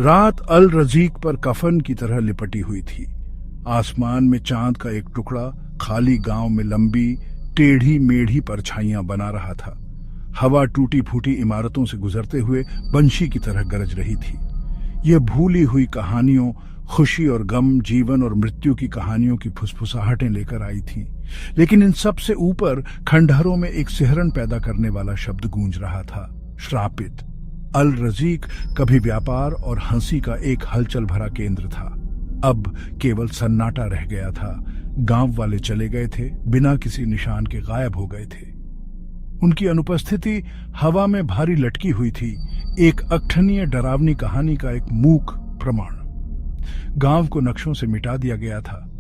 रात अल रजीक पर कफन की तरह लिपटी हुई थी। आसमान में चांद का एक टुकड़ा खाली गांव में लंबी टेढ़ी मेढ़ी परछाइयां बना रहा था। हवा टूटी फूटी इमारतों से गुजरते हुए बंशी की तरह गरज रही थी। यह भूली हुई कहानियों, खुशी और गम, जीवन और मृत्यु की कहानियों की फुसफुसाहटें लेकर आई थी। लेकिन इन सब से ऊपर खंडहरों में एक सिहरन पैदा करने वाला शब्द गूंज रहा था, श्रापित। अल रजीक कभी व्यापार और हंसी का एक हलचल भरा केंद्र था, अब केवल सन्नाटा रह गया था। गांव वाले चले गए थे, बिना किसी निशान के गायब हो गए थे। उनकी अनुपस्थिति हवा में भारी लटकी हुई थी, एक अक्षणीय डरावनी कहानी का एक मूक प्रमाण। गांव को नक्शों से मिटा दिया गया था।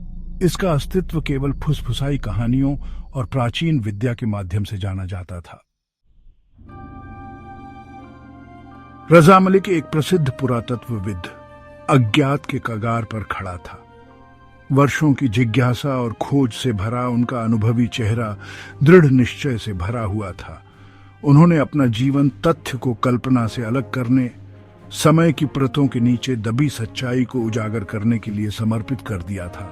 इसका अस्तित्व केवल फुसफुसाई कहानियों और प्राचीन विद्या के माध्यम से जाना जाता था। रजा मलिक एक प्रसिद्ध पुरातत्वविद अज्ञात के कगार पर खड़ा था। वर्षों की जिज्ञासा और खोज से भरा उनका अनुभवी चेहरा दृढ़ निश्चय से भरा हुआ था। उन्होंने अपना जीवन तथ्य को कल्पना से अलग करने, समय की परतों के नीचे दबी सच्चाई को उजागर करने के लिए समर्पित कर दिया था।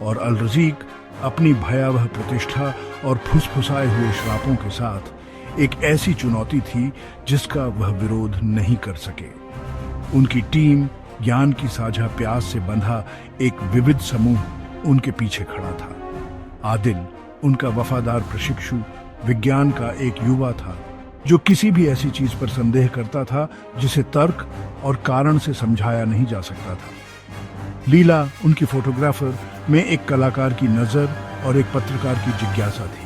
और अल रजीक अपनी भयावह प्रतिष्ठा और फुसफुसाए हुए श्रापों के साथ एक ऐसी चुनौती थी जिसका वह विरोध नहीं कर सके। उनकी टीम, ज्ञान की साझा प्यास से बंधा एक विविध समूह उनके पीछे खड़ा था। आदिल, उनका वफादार प्रशिक्षु, विज्ञान का एक युवा था जो किसी भी ऐसी चीज पर संदेह करता था जिसे तर्क और कारण से समझाया नहीं जा सकता था। लीला, उनकी फोटोग्राफर, में एक कलाकार की नजर और एक पत्रकार की जिज्ञासा थी।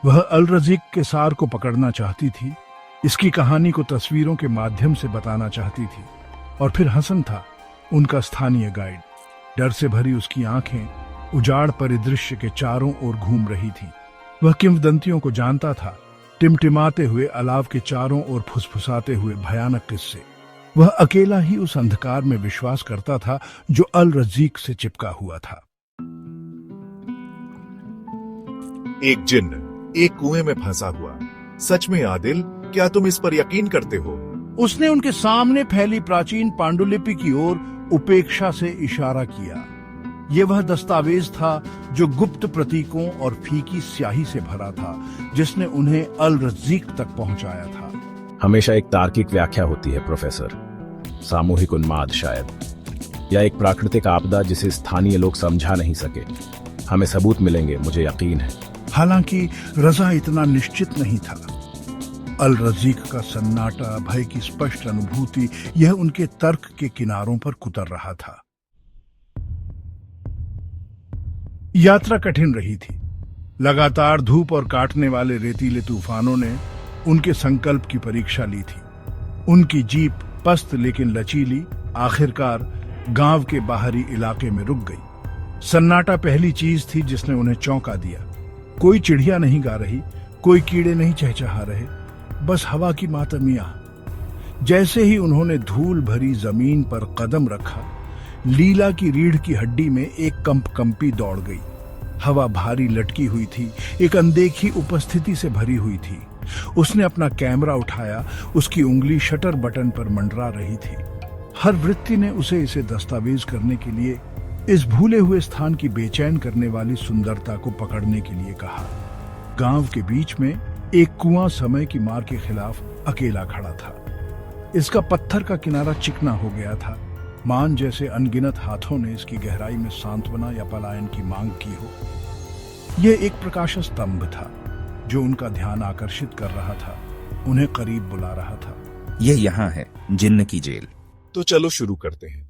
वह अल रजीक के सार को पकड़ना चाहती थी, इसकी कहानी को तस्वीरों के माध्यम से बताना चाहती थी। और फिर हसन था, उनका स्थानीय गाइड। डर से भरी उसकी आंखें उजाड़ परिदृश्य के चारों ओर घूम रही थी। वह किंवदंतियों को जानता था, टिमटिमाते हुए अलाव के चारों ओर फुसफुसाते हुए भयानक किस्से। वह अकेला ही उस अंधकार में विश्वास करता था जो अल रजीक से चिपका हुआ था। एक जिन्न एक कुएं में फंसा हुआ। सच में आदिल, क्या तुम इस पर यकीन करते हो? उसने उनके सामने फैली प्राचीन पांडुलिपि की ओर उपेक्षा से इशारा किया। ये वह दस्तावेज था जो गुप्त प्रतीकों और फीकी स्याही से भरा था, जिसने उन्हें अल रजीक तक पहुंचाया था। हमेशा एक तार्किक व्याख्या होती है प्रोफेसर। सामूहिक उन्माद शायद, या एक प्राकृतिक आपदा जिसे स्थानीय लोग समझा नहीं सके। हमें सबूत मिलेंगे, मुझे यकीन है। हालांकि रजा इतना निश्चित नहीं था। अल रजीक का सन्नाटा, भय की स्पष्ट अनुभूति, यह उनके तर्क के किनारों पर कुतर रहा था। यात्रा कठिन रही थी। लगातार धूप और काटने वाले रेतीले तूफानों ने उनके संकल्प की परीक्षा ली थी। उनकी जीप पस्त लेकिन लचीली आखिरकार गांव के बाहरी इलाके में रुक गई। सन्नाटा पहली चीज थी जिसने उन्हें चौंका दिया। कोई चिड़िया नहीं गा रही, कोई कीड़े नहीं चहचहा रहे, बस हवा की मातमिया। जैसे ही उन्होंने धूल भरी जमीन पर कदम रखा, लीला की रीढ़ की हड्डी में एक कंपी दौड़ गई। हवा भारी लटकी हुई थी, एक अनदेखी उपस्थिति से भरी हुई थी। उसने अपना कैमरा उठाया, उसकी उंगली शटर बटन पर मंडरा रही थी। हर वृत्ति ने उसे इसे दस्तावेज करने के लिए, इस भूले हुए स्थान की बेचैन करने वाली सुंदरता को पकड़ने के लिए कहा। गांव के बीच में एक कुआं समय की मार के खिलाफ अकेला खड़ा था। इसका पत्थर का किनारा चिकना हो गया था, मान जैसे अनगिनत हाथों ने इसकी गहराई में सांत्वना या पलायन की मांग की हो। यह एक प्रकाश स्तंभ था जो उनका ध्यान आकर्षित कर रहा था, उन्हें करीब बुला रहा था। यह यहाँ है, जिन्न की जेल। तो चलो शुरू करते हैं।